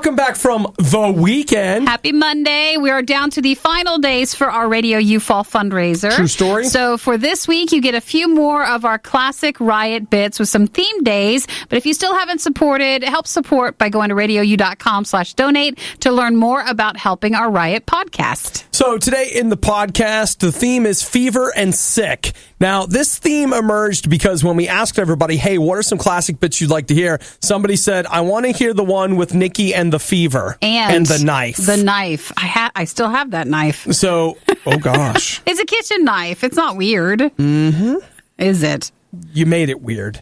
welcome back from the weekend. Happy Monday. We are down to the final days for our Radio U Fall fundraiser. True story. So for this week, you get a few more of our classic RIOT bits with some theme days. But if you still haven't supported, help support by going to radiou.com/donate to learn more about helping our RIOT podcast. So today in the podcast, the theme is fever and sick. Now, this theme emerged because when we asked everybody, hey, what are some classic bits you'd like to hear? Somebody said, I want to hear the one with Nikki and the fever. And the knife. The knife. I still have that knife. So, oh gosh. It's a kitchen knife. It's not weird. Mm-hmm. Is it? You made it weird.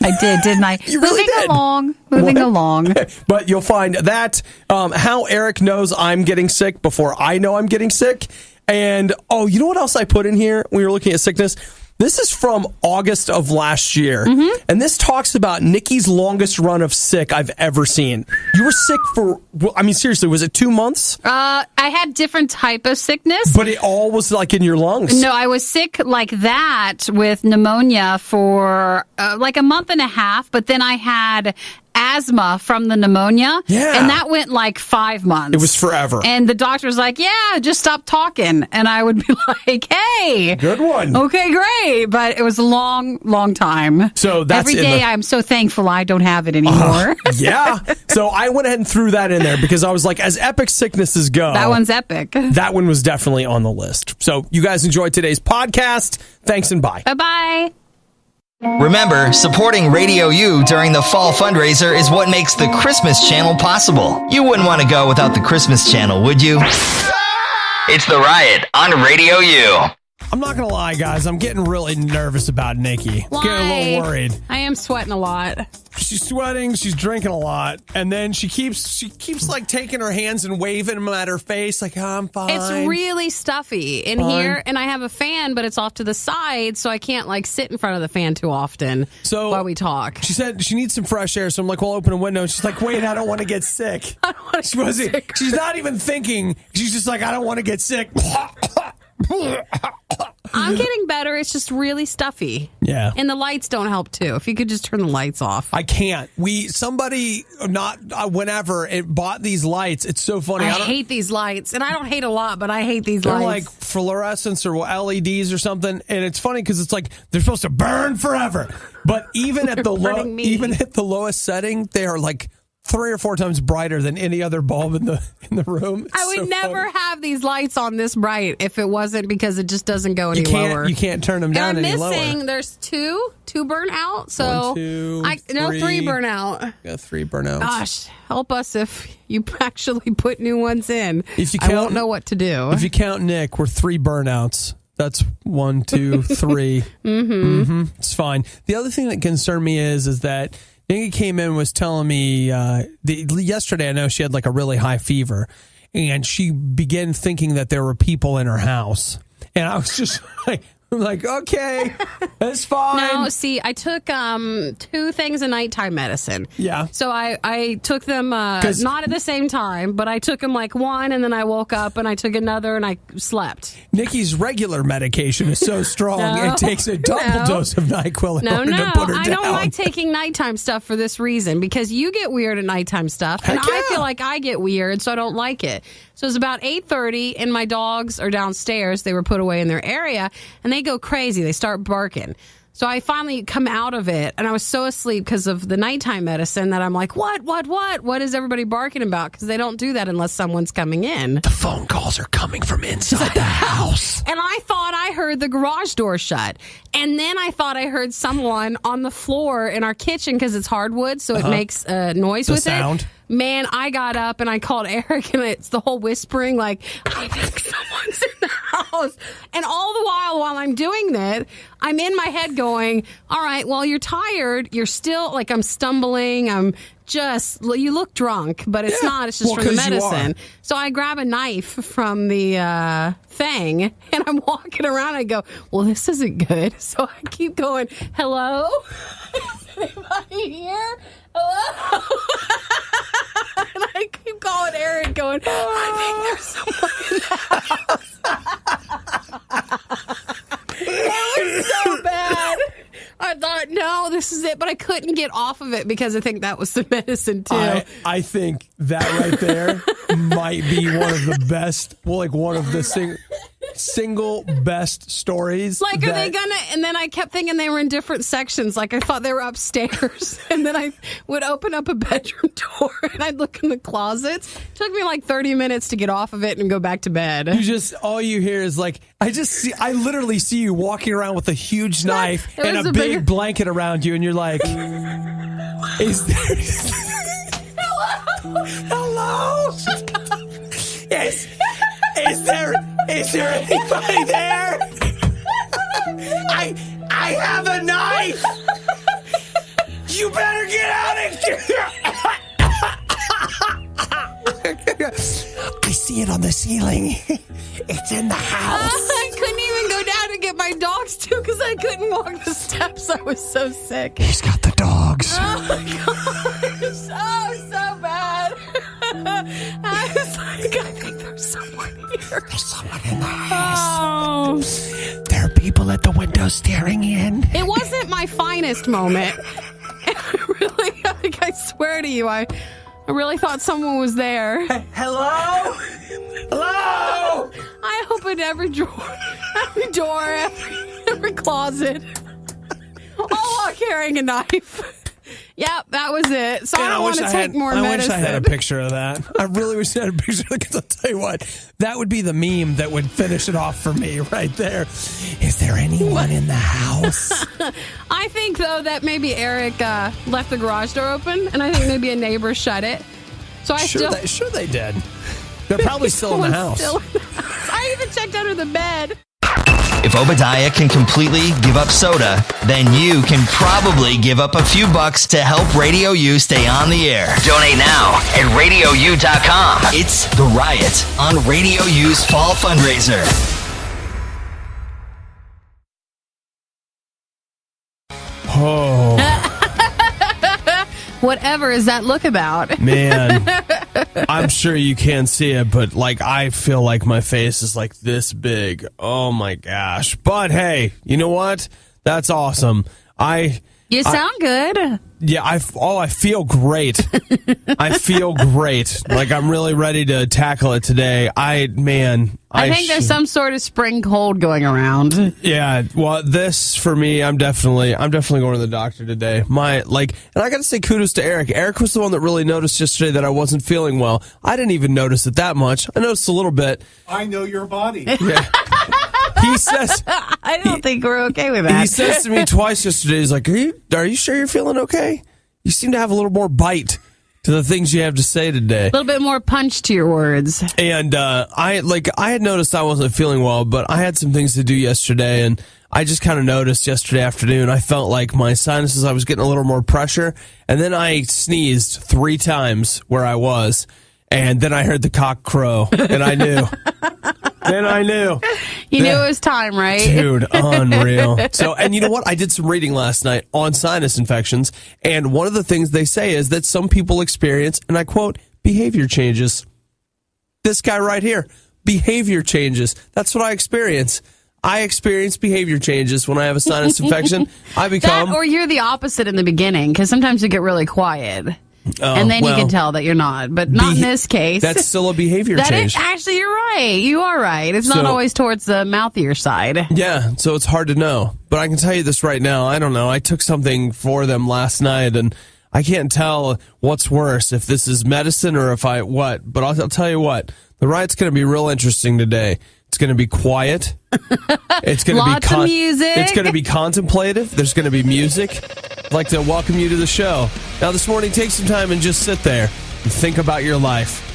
I did, didn't I? You really did. Moving along. But you'll find that how Eric knows I'm getting sick before I know I'm getting sick. And, you know what else I put in here when we were looking at sickness? This is from August of last year. Mm-hmm. And this talks about Nikki's longest run of sick I've ever seen. You were sick for, seriously, was it 2 months? I had different type of sickness. But it all was like in your lungs. No, I was sick like that with pneumonia for like a month and a half. But then I had asthma from the pneumonia. Yeah. And that went like 5 months. It was forever. And the doctor was like, yeah, just stop talking. And I would be like, hey. Good one. Okay, great. But it was a long, long time. So that's every day I'm so thankful I don't have it anymore. Yeah. So I went ahead and threw that in there because I was like, as epic sicknesses go. That one's epic. That one was definitely on the list. So you guys enjoyed today's podcast. Thanks and bye. Bye-bye. Remember, supporting Radio U during the fall fundraiser is what makes the Christmas channel possible. You wouldn't want to go without the Christmas channel, would you? It's the RIOT on Radio U. I'm not going to lie, guys. I'm getting really nervous about Nikki. Why? Getting a little worried. I am sweating a lot. She's sweating. She's drinking a lot. And then she keeps like taking her hands and waving them at her face like, I'm fine. It's really stuffy in here, and I have a fan, but it's off to the side, so I can't like sit in front of the fan too often while we talk. She said she needs some fresh air, so I'm like, well, open a window. And she's like, wait, I don't want to get sick. I don't want to get sick. She's not even thinking. She's just like, I don't want to get sick. I'm getting better. It's just really stuffy. Yeah. And the lights don't help, too. If you could just turn the lights off. I can't. Somebody whenever it bought these lights. It's so funny. I hate these lights. And I don't hate a lot, but I hate these they're lights. like fluorescence or LEDs or something. And it's funny because it's like they're supposed to burn forever. But even at the lowest setting, they are like 3 or 4 times brighter than any other bulb in the room. I would never have these lights on this bright if it wasn't because it just doesn't go any lower. You can't turn them down any lower. There's two burn out. So 1, 2, 3 burn out. Yeah, 3 burnouts. Gosh, help us if you actually put new ones in. If you count, I won't know what to do. If you count Nick, we're 3 burnouts. That's 1, 2, 3. Mm-hmm. It's fine. The other thing that concerned me is that Nikki came in and was telling me yesterday, I know she had like a really high fever, and she began thinking that there were people in her house. And I was just like, okay, that's fine. No, see, I took 2 things of nighttime medicine. Yeah. So I took them not at the same time, but I took them like one, and then I woke up and I took another and I slept. Nikki's regular medication is so strong, it takes a double dose of NyQuil in order to put her down. I don't like taking nighttime stuff for this reason, because you get weird at nighttime stuff, and I feel like I get weird, so I don't like it. So it's about 8:30, and my dogs are downstairs. They were put away in their area, and they go crazy. They start barking. So I finally come out of it, and I was so asleep because of the nighttime medicine that I'm like, what is everybody barking about? Because they don't do that unless someone's coming in. The phone calls are coming from inside the house. And I thought I heard the garage door shut. And then I thought I heard someone on the floor in our kitchen, because it's hardwood, so it makes noise with sound. it. Man, I got up and I called Eric, and it's the whole whispering, like, I think someone's in the house. And all the while I'm doing that, I'm in my head going, all right, well, you're tired. You're still, like, I'm stumbling. You look drunk, but it's not. It's just from the medicine. So I grab a knife from the thing, and I'm walking around. I go, well, this isn't good. So I keep going, hello? Is anybody here? Hello? And I keep calling Eric going, I think there's someone in the house. It was so bad. I thought, no, this was it, but I couldn't get off of it because I think that was the medicine too. I think that right there might be one of the best, one of the single best stories. Like, are they gonna? And then I kept thinking they were in different sections. Like, I thought they were upstairs, and then I would open up a bedroom door and I'd look in the closets. It took me like 30 minutes to get off of it and go back to bed. All you hear is I literally see you walking around with a huge knife and a big blanket around you, and you're like, is there? Hello? Is there anybody there? I have a knife. You better get out of here. I see it on the ceiling. It's in the house. I couldn't even go down and get my dogs too because I couldn't walk the steps. I was so sick. He's got the dogs. Oh my gosh. So bad. I was like, I think there's someone here. There's someone in the house. Oh. There are people at the window staring in. It wasn't my finest moment. I swear to you, I really thought someone was there. Hello? Hello? I opened every drawer, every closet, all while carrying a knife. Yep, that was it. So I don't want to take more medicine. I wish I had a picture of that. I really wish I had a picture because I'll tell you what, that would be the meme that would finish it off for me right there. Is there anyone in the house? I think, though, that maybe Eric left the garage door open, and I think maybe a neighbor shut it. So Sure they did. They're probably still in the house. I even checked under the bed. If Obadiah can completely give up soda, then you can probably give up a few bucks to help Radio U stay on the air. Donate now at RadioU.com. It's The Riot on Radio U's Fall Fundraiser. Oh. Whatever is that look about? Man, I'm sure you can't see it, but I feel like my face is this big. Oh my gosh. But hey, you know what? That's awesome. You sound good. Yeah, I feel great. I feel great. I'm really ready to tackle it today. I think there's some sort of spring cold going around. Yeah, well, this for me, I'm definitely going to the doctor today. And I got to say kudos to Eric. Eric was the one that really noticed yesterday that I wasn't feeling well. I didn't even notice it that much. I noticed a little bit. I know your body. Yeah. He says, I don't think we're okay with that. He says to me twice yesterday, he's like, are you sure you're feeling okay? You seem to have a little more bite to the things you have to say today. A little bit more punch to your words. And I had noticed I wasn't feeling well, but I had some things to do yesterday, and I just kind of noticed yesterday afternoon, I felt like my sinuses, I was getting a little more pressure, and then I sneezed 3 times where I was, and then I heard the cock crow, and I knew. Then I knew. You knew it was time, right? Dude, unreal. So, and you know what? I did some reading last night on sinus infections, and one of the things they say is that some people experience, and I quote, behavior changes. This guy right here, behavior changes. That's what I experience. I experience behavior changes when I have a sinus infection. I become... That, or you're the opposite in the beginning, because sometimes you get really quiet. And then you can tell that you're not, but not in this case. That's still a behavior change. Actually, you're right. You are right. It's not always towards the mouthier side. Yeah, so it's hard to know. But I can tell you this right now. I don't know. I took something for them last night, and I can't tell what's worse, if this is medicine or if what. But I'll tell you what. The riot's going to be real interesting today. It's going to be quiet. It's going to be lots of music. It's going to be contemplative. There's going to be music. I'd like to welcome you to the show. Now, this morning, take some time and just sit there and think about your life.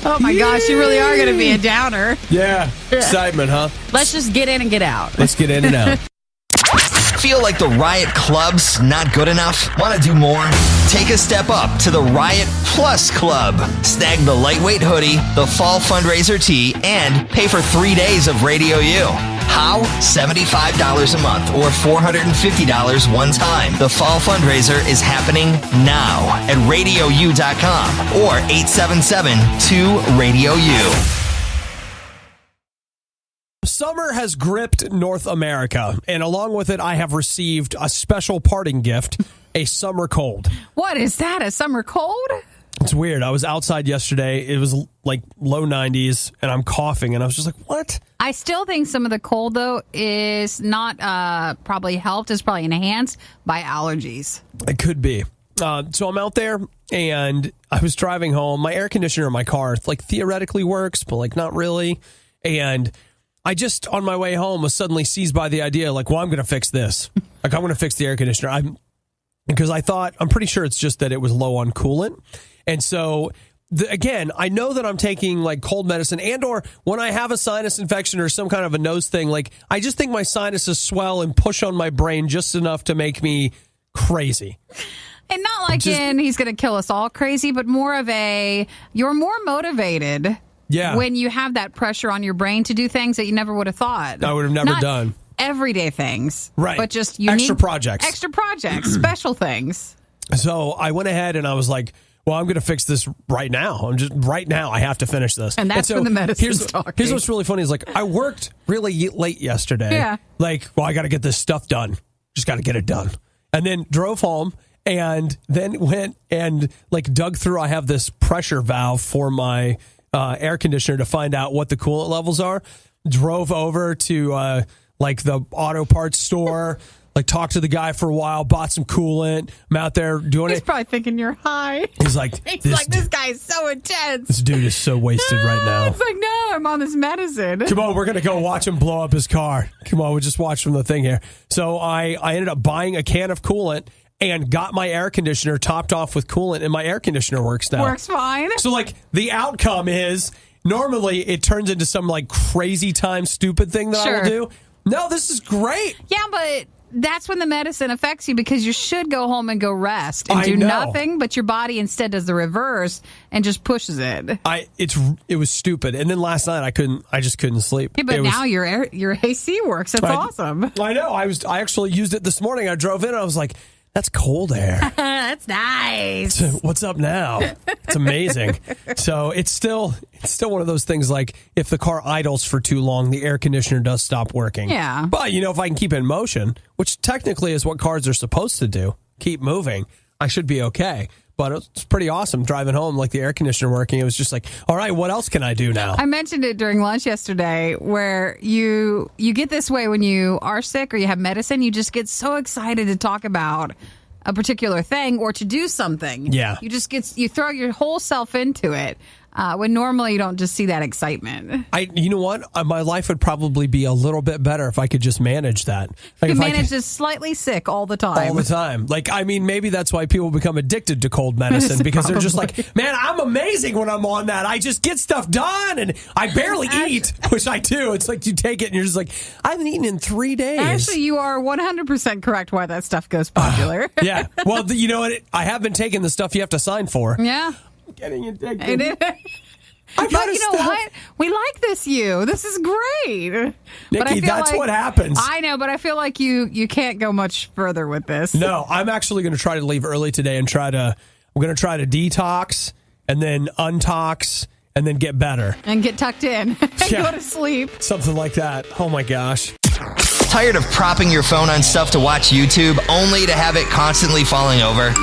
Oh my gosh, you really are going to be a downer. Yeah, excitement, huh? Let's just get in and get out. Let's get in and out. Feel like the Riot Club's not good enough? Want to do more? Take a step up to the Riot Plus Club. Snag the lightweight hoodie, the fall fundraiser tee, and pay for 3 days of Radio U. How? $75 a month or $450 one time. The fall fundraiser is happening now at RadioU.com or 877-2-RADIO-U. Summer has gripped North America, and along with it, I have received a special parting gift, a summer cold. What is that, a summer cold? It's weird. I was outside yesterday. It was like low 90s, and I'm coughing, and I was just like, what? I still think some of the cold, though, is not probably helped. It's probably enhanced by allergies. It could be. So I'm out there, and I was driving home. My air conditioner in my car, like, theoretically works, but, like, not really. And I just, on my way home, was suddenly seized by the idea, like, well, I'm going to fix this. Like, I'm going to fix the air conditioner. Because I thought, I'm pretty sure it's just that it was low on coolant. And so, again, I know that I'm taking, like, cold medicine, and or when I have a sinus infection or some kind of a nose thing, like, I just think my sinuses swell and push on my brain just enough to make me crazy. And not like he's going to kill us all crazy, but more of you're more motivated. Yeah. When you have that pressure on your brain to do things that you never would have thought. I would have never done. Everyday things. Right. But just extra projects. Extra projects, special things. So I went ahead and I was like, well, I'm going to fix this right now. Right now, I have to finish this. And that's when the medicine's talking. Here's what's really funny is, like, I worked really late yesterday. Yeah. Like, well, I got to get this stuff done. Just got to get it done. And then drove home. And then went and, like, dug through. I have this pressure valve for my air conditioner to find out what the coolant levels are. Drove over to, like, the auto parts store, like, talked to the guy for a while, bought some coolant. I'm out there doing it. He's probably thinking you're high. He's like, this guy is so intense. This dude is so wasted right now. It's like, no, I'm on this medicine. Come on, we're going to go watch him blow up his car. Come on, we'll just watch from the thing here. So I ended up buying a can of coolant and got my air conditioner topped off with coolant, and my air conditioner works now. Works fine. So, like, the outcome is, normally it turns into some, like, crazy time stupid thing that I will do. No, this is great. Yeah, but that's when the medicine affects you, because you should go home and go rest and do nothing, but your body instead does the reverse and just pushes it. It was stupid. And then last night I just couldn't sleep. Yeah, but now your AC works. That's awesome. I know. I actually used it this morning. I drove in and I was like, that's cold air. That's nice. So what's up now? It's amazing. So it's still one of those things, like, if the car idles for too long, the air conditioner does stop working. Yeah. But, if I can keep it in motion, which technically is what cars are supposed to do, keep moving, I should be okay. But it's pretty awesome driving home, like, the air conditioner working. It was just like, all right, what else can I do now? I mentioned it during lunch yesterday, where you get this way when you are sick or you have medicine. You just get so excited to talk about a particular thing or to do something. Yeah. You throw your whole self into it. When normally you don't just see that excitement. You know what? My life would probably be a little bit better if I could just manage that. Like, you manage to slightly sick all the time. All the time. Like, I mean, maybe that's why people become addicted to cold medicine, because they're just like, man, I'm amazing when I'm on that. I just get stuff done and I barely eat, which I do. It's like you take it and you're just like, I haven't eaten in 3 days. Actually, you are 100% correct why that stuff goes popular. Yeah. Well, you know what? I have been taking the stuff you have to sign for. Yeah. Getting addicted. But you know what? We like this This is great. Nikki, that's what happens. I know, but I feel like you can't go much further with this. No, I'm actually going to try to leave early today and I'm going to try to detox and then untox and then get better. And get tucked in and go to sleep. Something like that. Oh my gosh. Tired of propping your phone on stuff to watch YouTube only to have it constantly falling over?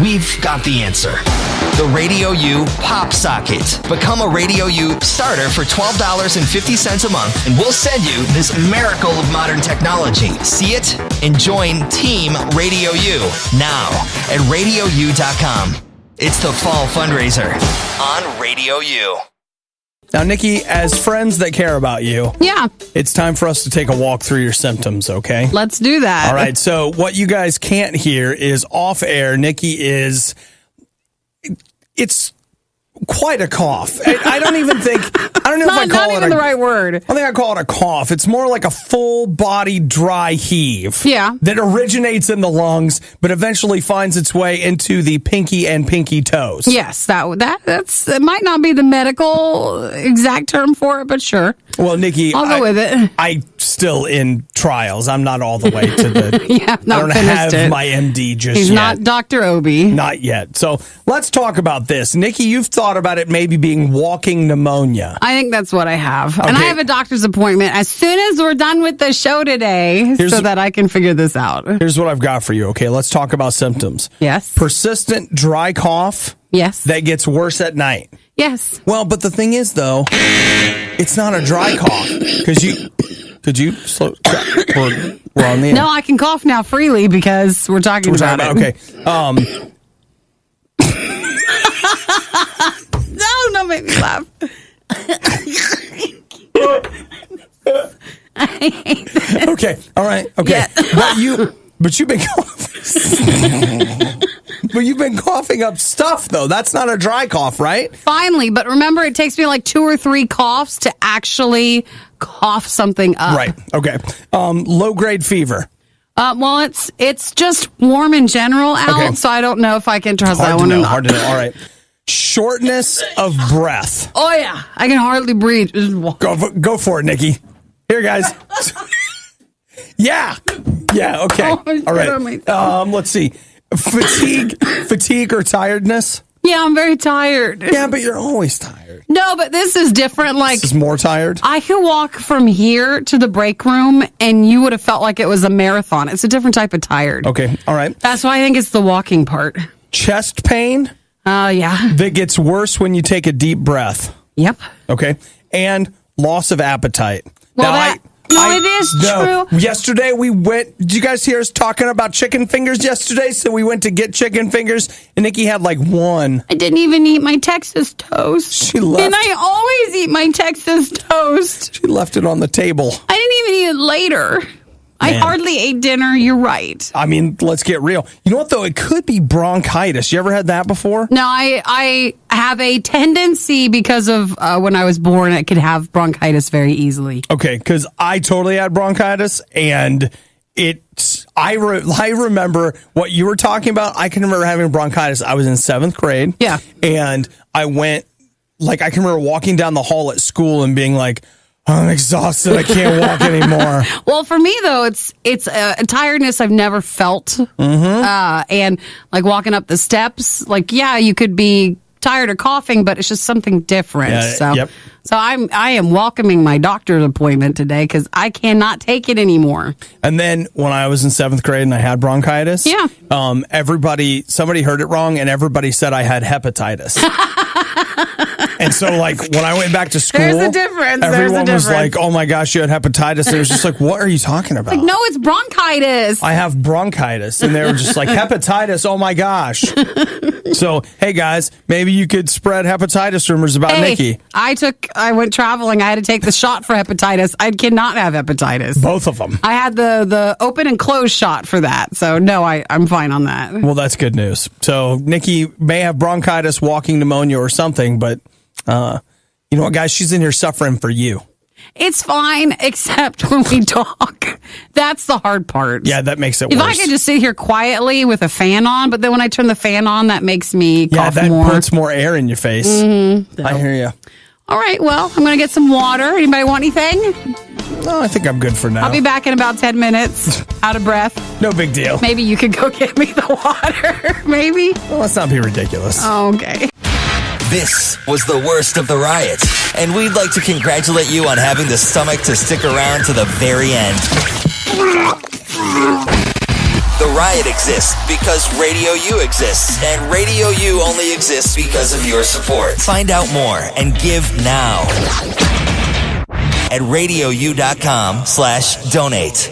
We've got the answer. The Radio U Pop Socket. Become a Radio U starter for $12.50 a month, and we'll send you this miracle of modern technology. See it and join Team Radio U now at RadioU.com. It's the Fall Fundraiser on Radio U. Now, Nikki, as friends that care about you, it's time for us to take a walk through your symptoms, okay? Let's do that. All right, so what you guys can't hear is off air, Nikki it's quite a cough. I don't even think, I don't know if I call it the right word. I think I call it a cough. It's more like a full body dry heave. Yeah. That originates in the lungs, but eventually finds its way into the pinky and pinky toes. Yes, that might not be the medical exact term for it, but sure. Well, Nikki, I'll go with it. I'm still in trials. I'm not all the way to the. Yeah, I don't have my MD just He's yet. not Dr. Obi. Not yet. So let's talk about this. Nikki, you've thought about it maybe being walking pneumonia. I think that's what I have. Okay. And I have a doctor's appointment as soon as we're done with the show today so that I can figure this out. Here's what I've got for you. Okay, let's talk about symptoms. Yes. Persistent dry cough. Yes. That gets worse at night. Yes. Well, but the thing is, though, it's not a dry cough. Could you slow? We're on the end. No, I can cough now freely because we're talking about it. Okay. No, don't make me laugh. I hate this. Okay. All right. Okay. Yeah. But you've been coughing. But you've been coughing up stuff, though. That's not a dry cough, right? Finally, but remember, it takes me like 2 or 3 coughs to actually cough something up. Right. Okay. Low grade fever. Well, it's just warm in general out, Okay. so I don't know if I can trust that one or not. Hard to know. All right. Shortness of breath. Oh yeah, I can hardly breathe. Go for it, Nikki. Here, guys. Yeah. Okay. Oh, All right. Let's see. Fatigue or tiredness. Yeah, I'm very tired. Yeah, but you're always tired. No, but this is different. Like, This is more tired. I could walk from here to the break room, and you would have felt like it was a marathon. It's a different type of tired. Okay. All right. That's why I think it's the walking part. Chest pain. Yeah. That gets worse when you take a deep breath. Yep. Okay. And loss of appetite. Well, it is true. Yesterday we went. Did you guys hear us talking about chicken fingers yesterday? So we went to get chicken fingers, and Nikki had like one. I didn't even eat my Texas toast. She left. And I always eat my Texas toast. She left it on the table. I didn't even eat it later. I hardly ate dinner. You're right. I mean, let's get real. You know what, though? It could be bronchitis. You ever had that before? No, I have a tendency because of when I was born, I could have bronchitis very easily. Okay, because I totally had bronchitis, and I remember what you were talking about. I can remember having bronchitis. I was in 7th grade. Yeah. And I went, I can remember walking down the hall at school and being like, I'm exhausted. I can't walk anymore. Well, for me though, it's a tiredness I've never felt, and like walking up the steps. You could be tired or coughing, but it's just something different. Yeah, So I am welcoming my doctor's appointment today because I cannot take it anymore. And then when I was in 7th grade and I had bronchitis, somebody heard it wrong, and everybody said I had hepatitis. And so, when I went back to school, There's a difference. Everyone was like, "Oh my gosh, you had hepatitis." And it was just like, "What are you talking about?" No, it's bronchitis. I have bronchitis, and they were just like, "Hepatitis? Oh my gosh!" So, hey guys, maybe you could spread hepatitis rumors about Nikki. I went traveling. I had to take the shot for hepatitis. I cannot have hepatitis. Both of them. I had the open and closed shot for that. So no, I'm fine on that. Well, that's good news. So Nikki may have bronchitis, walking pneumonia, or something, but you know what, guys? She's in here suffering for you. It's fine, except when we talk. That's the hard part. Yeah, that makes it worse. If I could just sit here quietly with a fan on, but then when I turn the fan on, that makes me cough more. Yeah, that puts more air in your face. Mm-hmm. I hear you. All right, well, I'm going to get some water. Anybody want anything? No, I think I'm good for now. I'll be back in about 10 minutes, out of breath. No big deal. Maybe you could go get me the water. Maybe? Well, let's not be ridiculous. Oh, okay. This was the worst of the riot, and we'd like to congratulate you on having the stomach to stick around to the very end. The riot exists because Radio U exists, and Radio U only exists because of your support. Find out more and give now at radiou.com/donate.